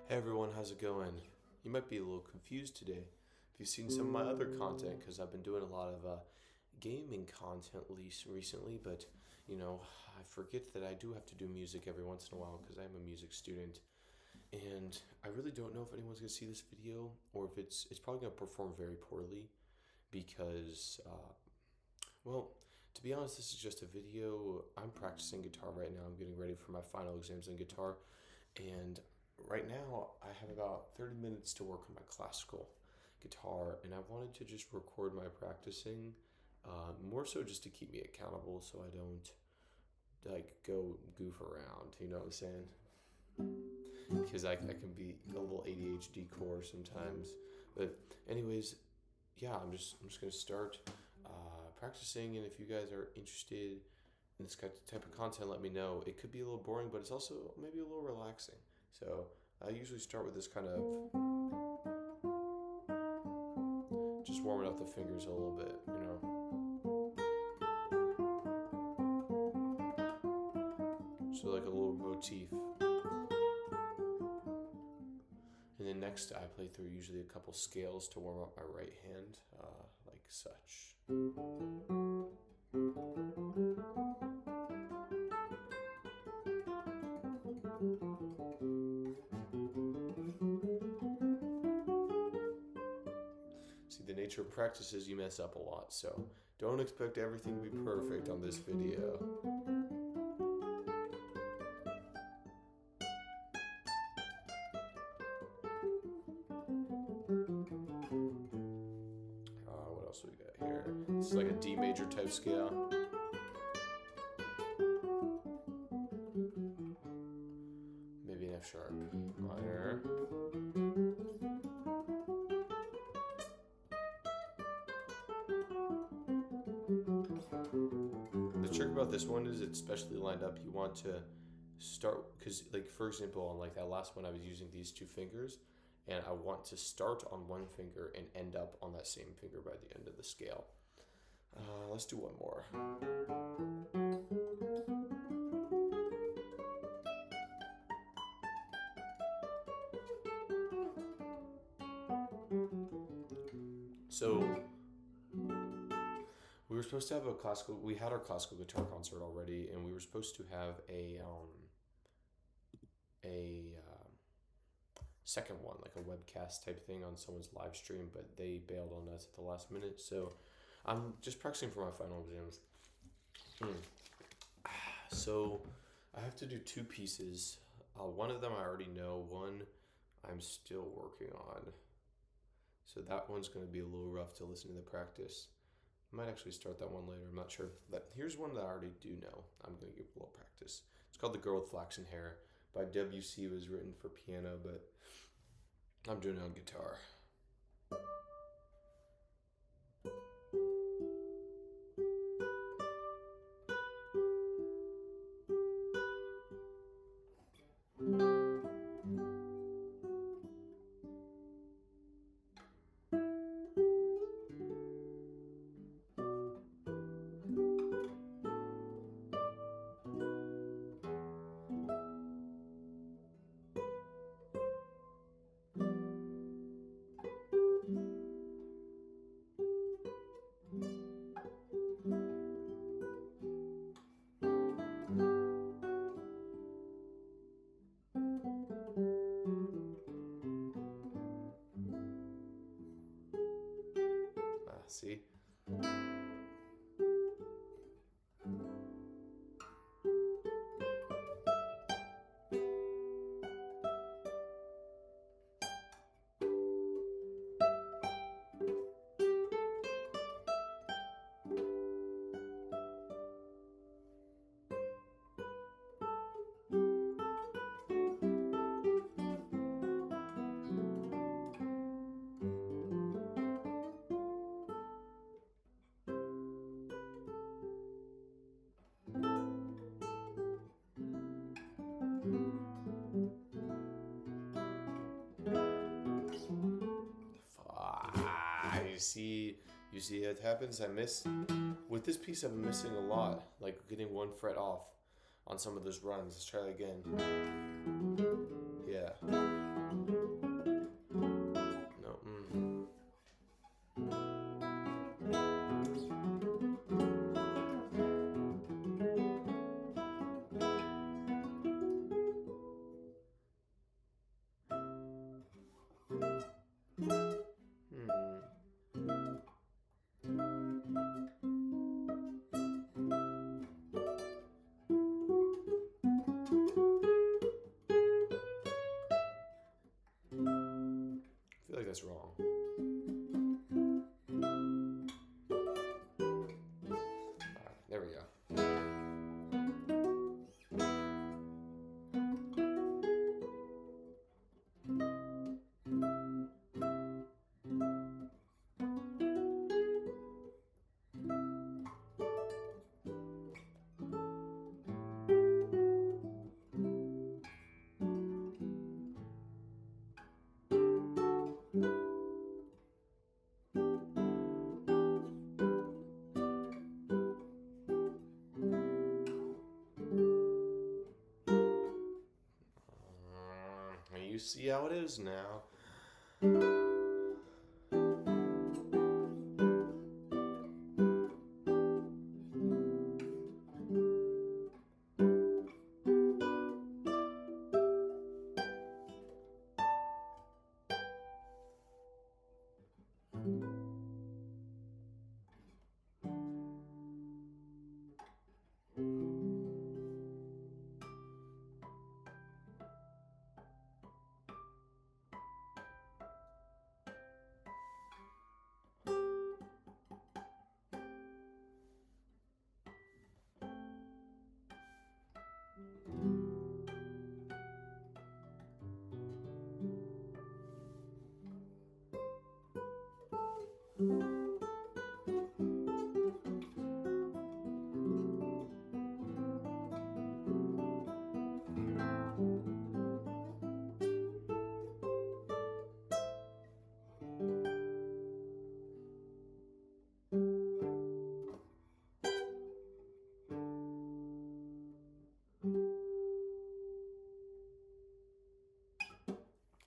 Hey everyone, how's it going? You might be a little confused today if you've seen some of my other content because I've been doing a lot of gaming content recently, but I forget that I do have to do music every once in a while because I'm a music student, and I really don't know if anyone's gonna see this video or if it's probably gonna perform very poorly because well, to be honest, this is just a video. I'm practicing guitar right now. I'm getting ready for my final exams in guitar, and right now I have about 30 minutes to work on my classical guitar, and I wanted to just record my practicing, more so just to keep me accountable so I don't like go goof around, you know what I'm saying? Because I can be a little ADHD core sometimes. But anyways, yeah, I'm just gonna start practicing, and if you guys are interested in this type of content, let me know. It could be a little boring, but it's also maybe a little relaxing. So I usually start with this kind of just warming up the fingers a little bit, you know. So like a little motif. And then next I play through usually a couple scales to warm up my right hand, like such. See, the nature of practice is you mess up a lot, so don't expect everything to be perfect on this video. What else we got here? This is like a D major type scale. Maybe an F sharp minor. The trick about this one is it's specially lined up. You want to start, because like for example on like that last one I was using these two fingers, and I want to start on one finger and end up on that same finger by the end of the scale. Let's do one more. So we had our classical guitar concert already, and we were supposed to have a second one, like a webcast type thing on someone's live stream, but they bailed on us at the last minute. So I'm just practicing for my final exams. So I have to do two pieces. One of them I already know. One I'm still working on. So that one's going to be a little rough to listen to the practice. I might actually start that one later. I'm not sure. But here's one that I already do know. I'm going to give a little practice. It's called The Girl with Flaxen Hair by Debussy. It was written for piano, but I'm doing it on guitar. See? You see it happens. I miss with this piece. I'm missing a lot, like getting one fret off on some of those runs. Let's try it again. Yeah. You see how it is now.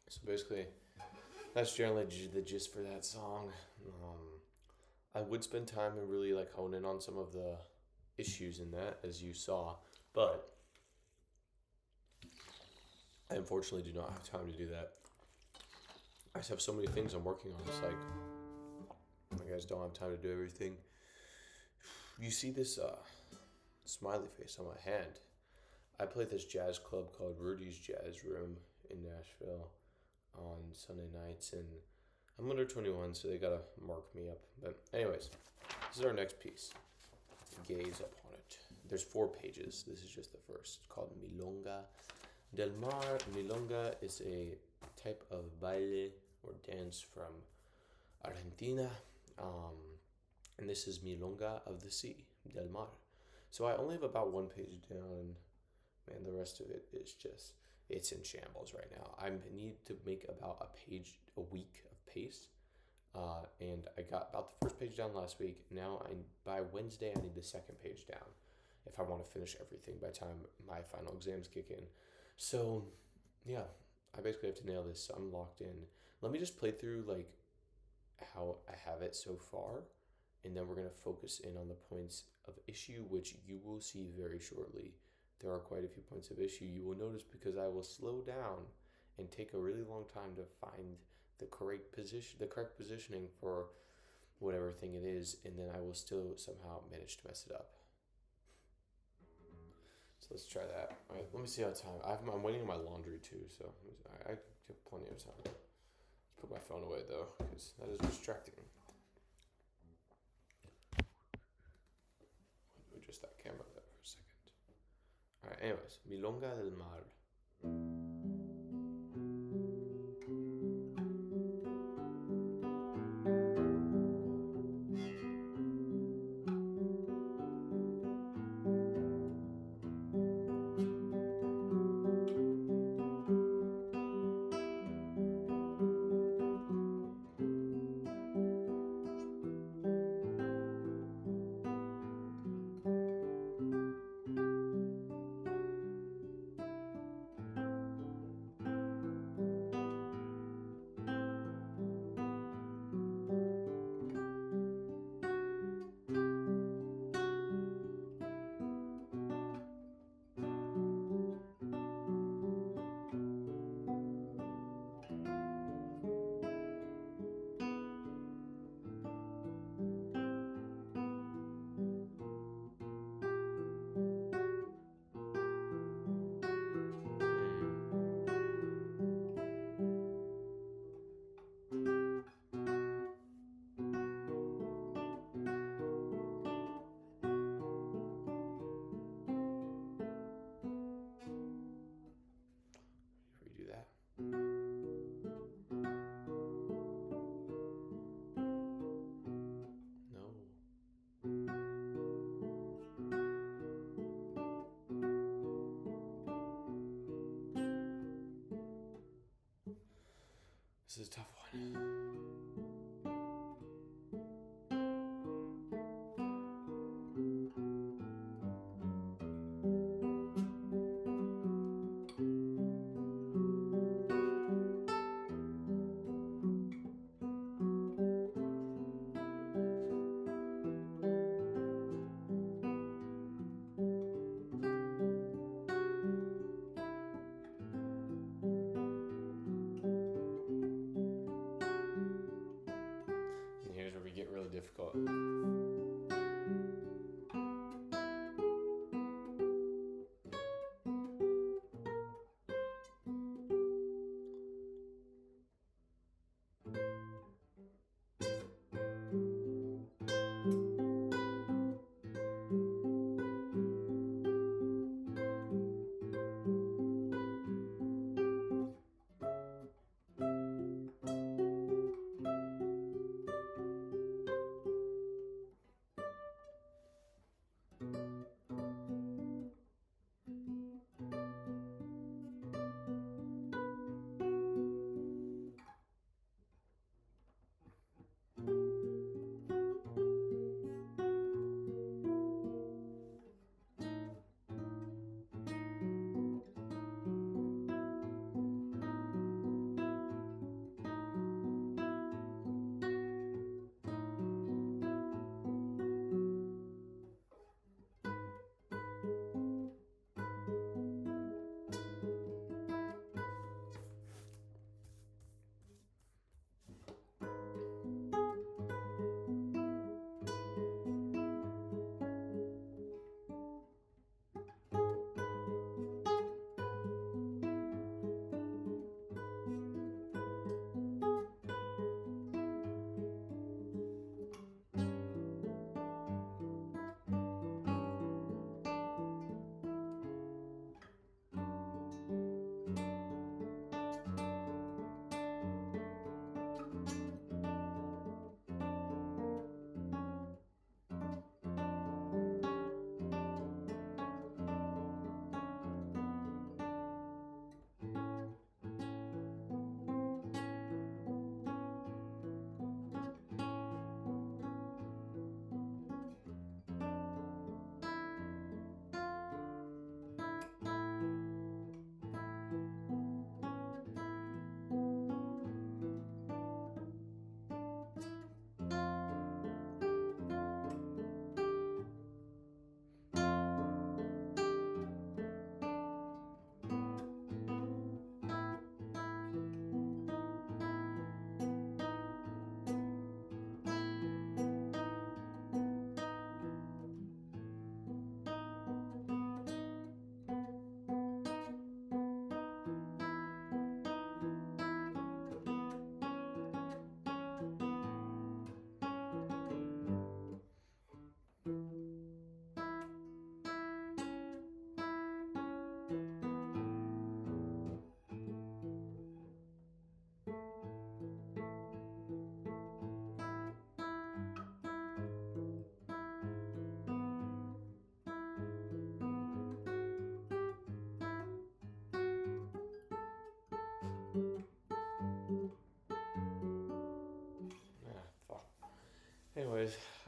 So basically, that's generally the gist for that song. I would spend time and really like hone in on some of the issues in that, as you saw, but I unfortunately do not have time to do that. I just have so many things I'm working on. It's like I guys don't have time to do everything. You see this smiley face on my hand. I play this jazz club called Rudy's Jazz Room in Nashville on Sunday nights, and I'm under 21, so they gotta mark me up. But anyways, this is our next piece. Gaze upon it. There's 4 pages. This is just the first. It's called Milonga del Mar. Milonga is a type of baile or dance from Argentina, and this is Milonga of the Sea, del Mar. So I only have about 1 page down. Man, the rest of it is just, it's in shambles right now. I need to make about a page a week of pace. And I got about the first page down last week. Now, by Wednesday, I need the second page down if I want to finish everything by the time my final exams kick in. So, yeah, I basically have to nail this. I'm locked in. Let me just play through, like, how I have it so far. And then we're going to focus in on the points of issue, which you will see very shortly. There are quite a few points of issue you will notice because I will slow down and take a really long time to find the correct positioning for whatever thing it is, and then I will still somehow manage to mess it up. So let's try that. All right, let me see how time. I'm waiting on my laundry too, so I have plenty of time. Let's put my phone away though, because that is distracting. Just that camera there for a second. All right, anyways, Milonga del Mar. Redo that. No. This is a tough one.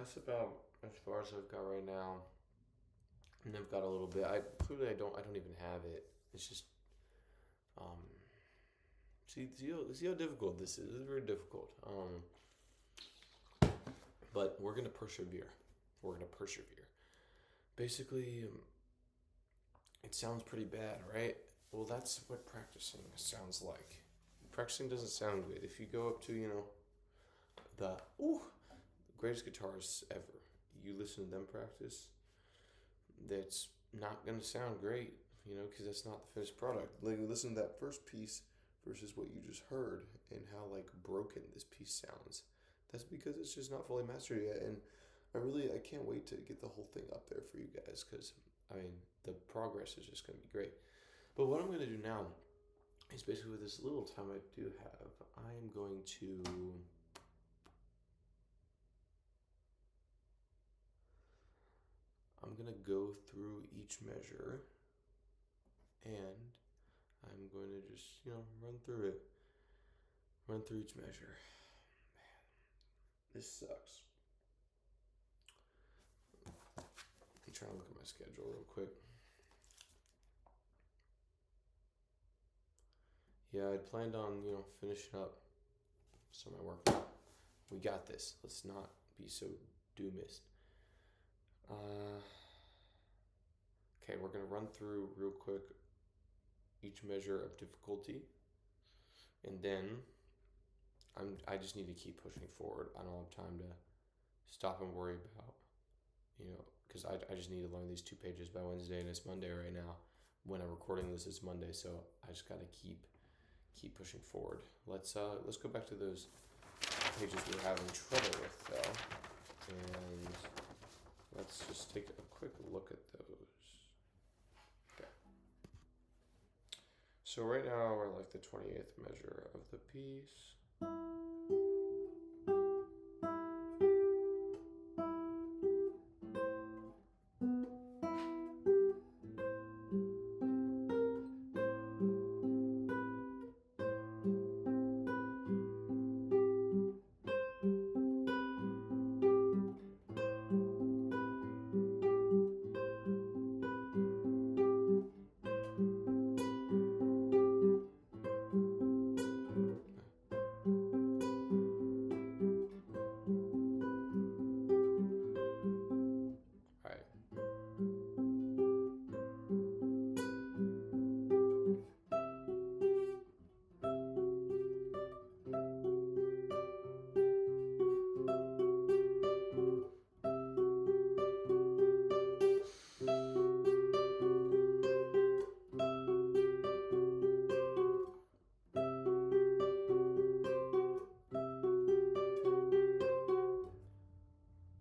that's about as far as I've got right now. And I've got a little bit. I don't even have it. It's just um see how difficult this is. It's very difficult. But we're gonna persevere. We're gonna persevere. Basically, it sounds pretty bad, right? Well, that's what practicing sounds like. Practicing doesn't sound good. If you go up to, the greatest guitarists ever, you listen to them practice, that's not going to sound great, because that's not the finished product. Like, listen to that first piece versus what you just heard and how, like, broken this piece sounds. That's because it's just not fully mastered yet. And I can't wait to get the whole thing up there for you guys because, the progress is just going to be great. But what I'm going to do now is basically with this little time I do have, I'm going to go through each measure and I'm going to just, run through it. Run through each measure. Man, this sucks. I'm trying to look at my schedule real quick. Yeah, I'd planned on, finishing up some of my work. We got this. Let's not be so doomist. Okay, we're going to run through real quick each measure of difficulty. And then I just need to keep pushing forward. I don't have time to stop and worry about, because I just need to learn these 2 pages by Wednesday, and it's Monday right now. When I'm recording this, it's Monday, so I just got to keep pushing forward. Let's go back to those pages we're having trouble with, though, and let's just take a quick look at those. Okay. So right now we're like the 28th measure of the piece.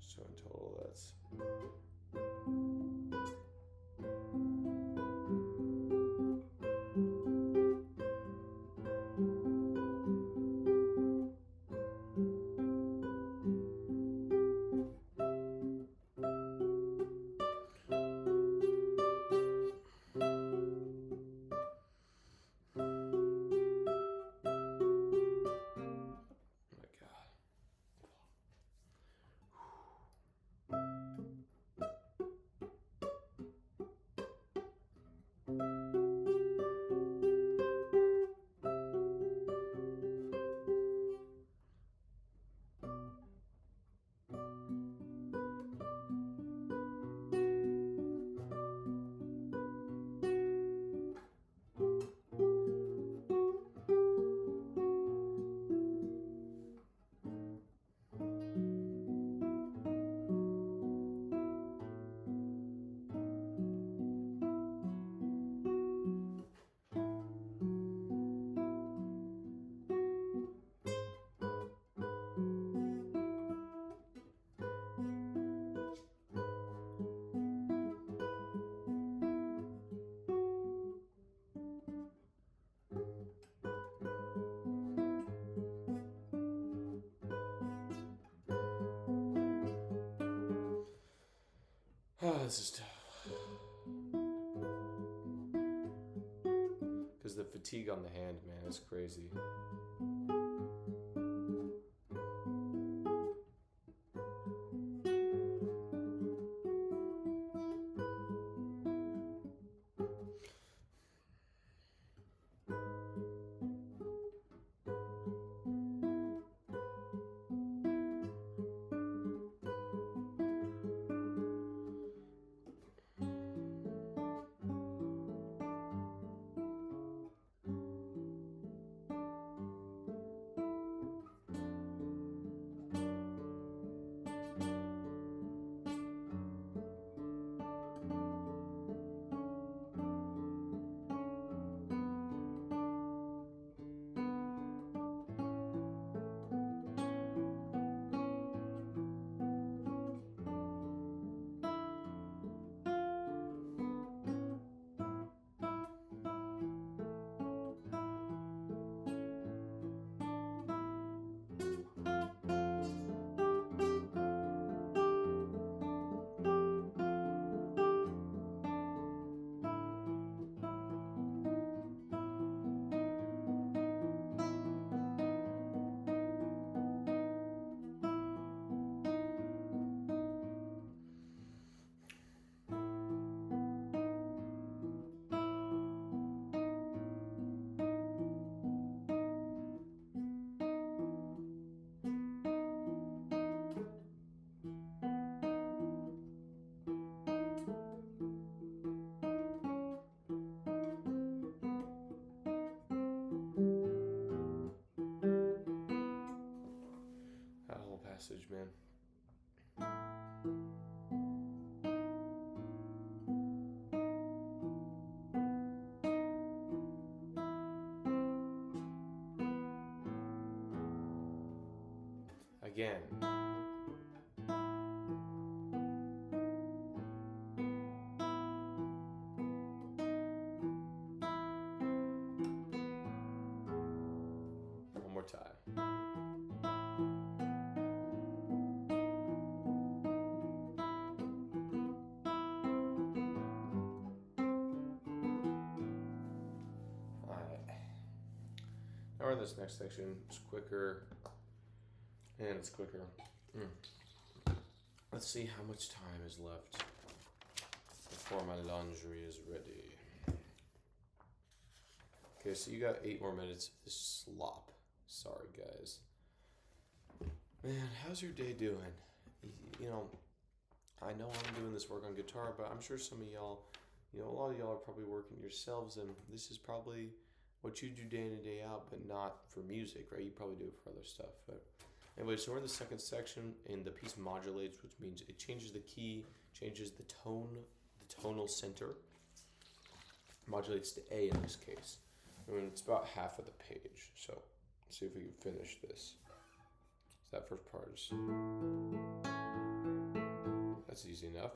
So in total, that's this is tough. Because the fatigue on the hand, man, is crazy. again. One more time. Now we're in this next section. It's quicker. And it's quicker. Let's see how much time is left before my laundry is ready. Okay, so you got 8 more minutes of this slop. Sorry, guys. Man, how's your day doing? You know, I know I'm doing this work on guitar, but I'm sure some of y'all, a lot of y'all are probably working yourselves, and this is probably what you do day in and day out, but not for music, right? You probably do it for other stuff. But anyway, so we're in the second section, and the piece modulates, which means it changes the key, changes the tone, the tonal center. Modulates to A in this case. I mean, it's about half of the page, so let's see if we can finish this. So that first part is, that's easy enough.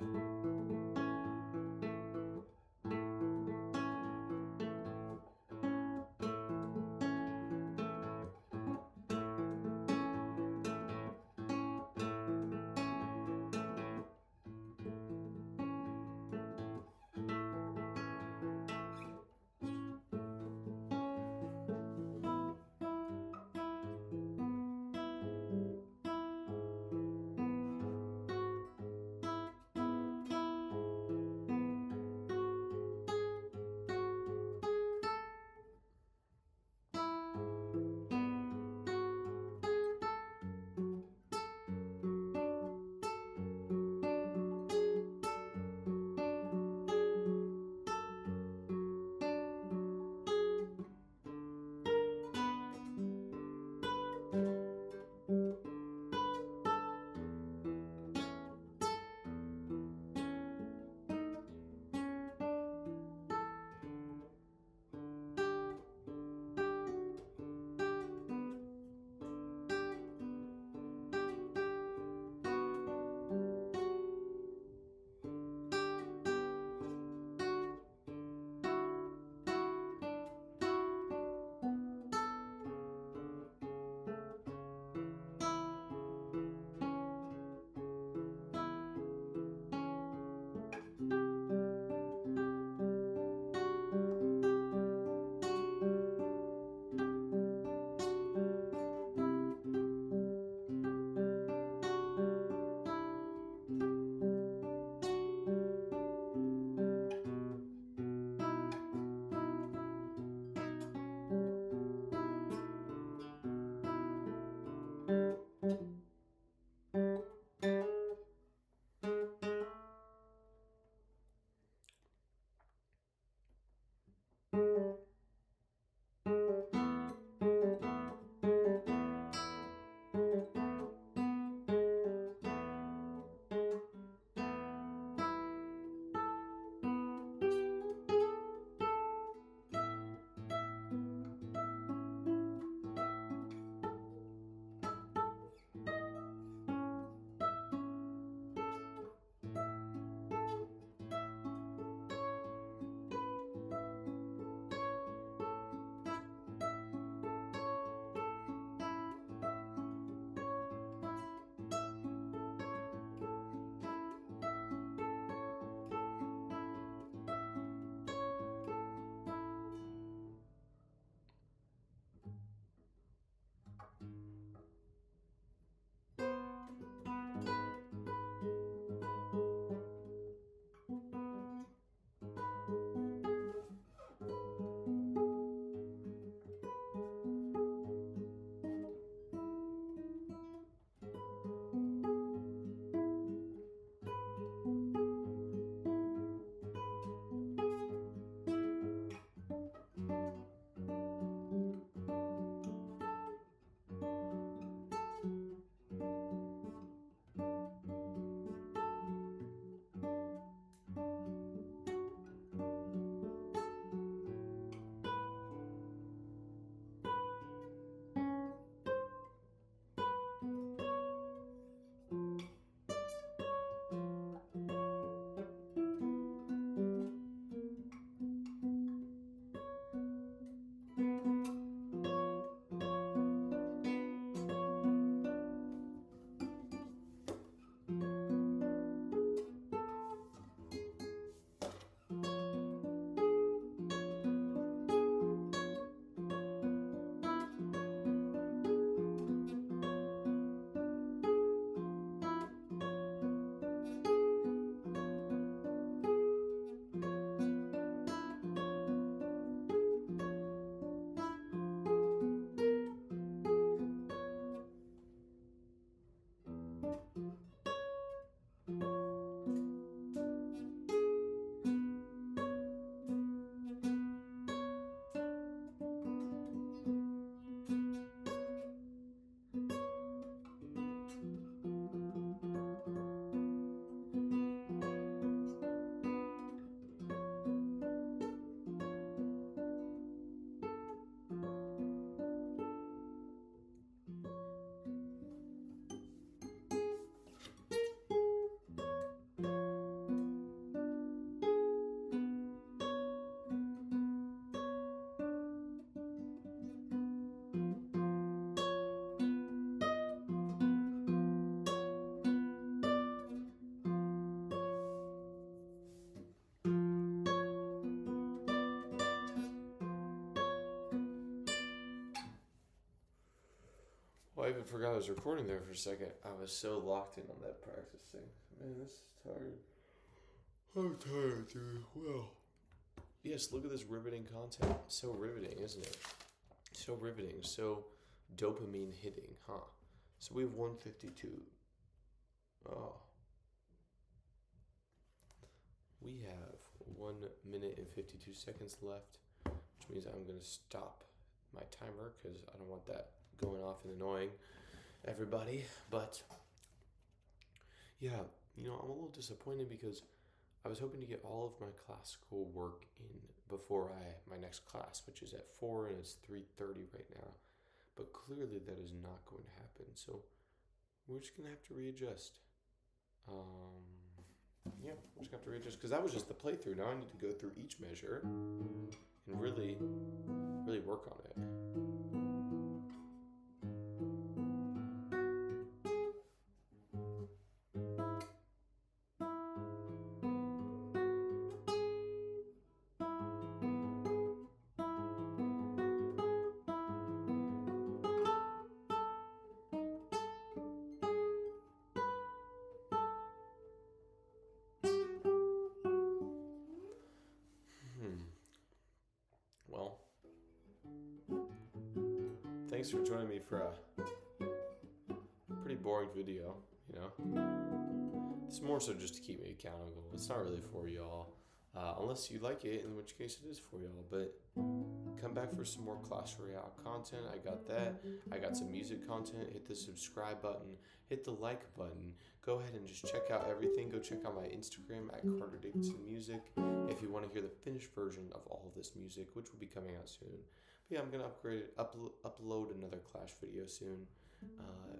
Well, I even forgot I was recording there for a second. I was so locked in on that practice thing. Man, this is tired. I'm tired, dude. Well. Yes, look at this riveting content. So riveting, isn't it? So riveting. So dopamine hitting, huh? So we have 152. Oh. We have 1 minute and 52 seconds left, which means I'm going to stop my timer because I don't want that going off and annoying everybody. But yeah, I'm a little disappointed because I was hoping to get all of my classical work in before my next class, which is at 4 and it's 3:30 right now. But clearly that is not going to happen. So we're just going to have to readjust. Yeah, we're just going to have to readjust because that was just the playthrough. Now I need to go through each measure and really, really work on it. Well, thanks for joining me for a pretty boring video, It's more so just to keep me accountable. It's not really for y'all. Unless you like it, in which case it is for y'all. But come back for some more Clash Royale content. I got that. I got some music content. Hit the subscribe button. Hit the like button. Go ahead and just check out everything. Go check out my Instagram at Carter Davidson Music if you want to hear the finished version of all of this music, which will be coming out soon. But yeah, I'm going to upload another Clash video soon.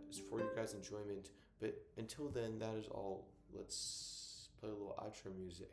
It's for your guys' enjoyment. But until then, that is all. Let's play a little outro music.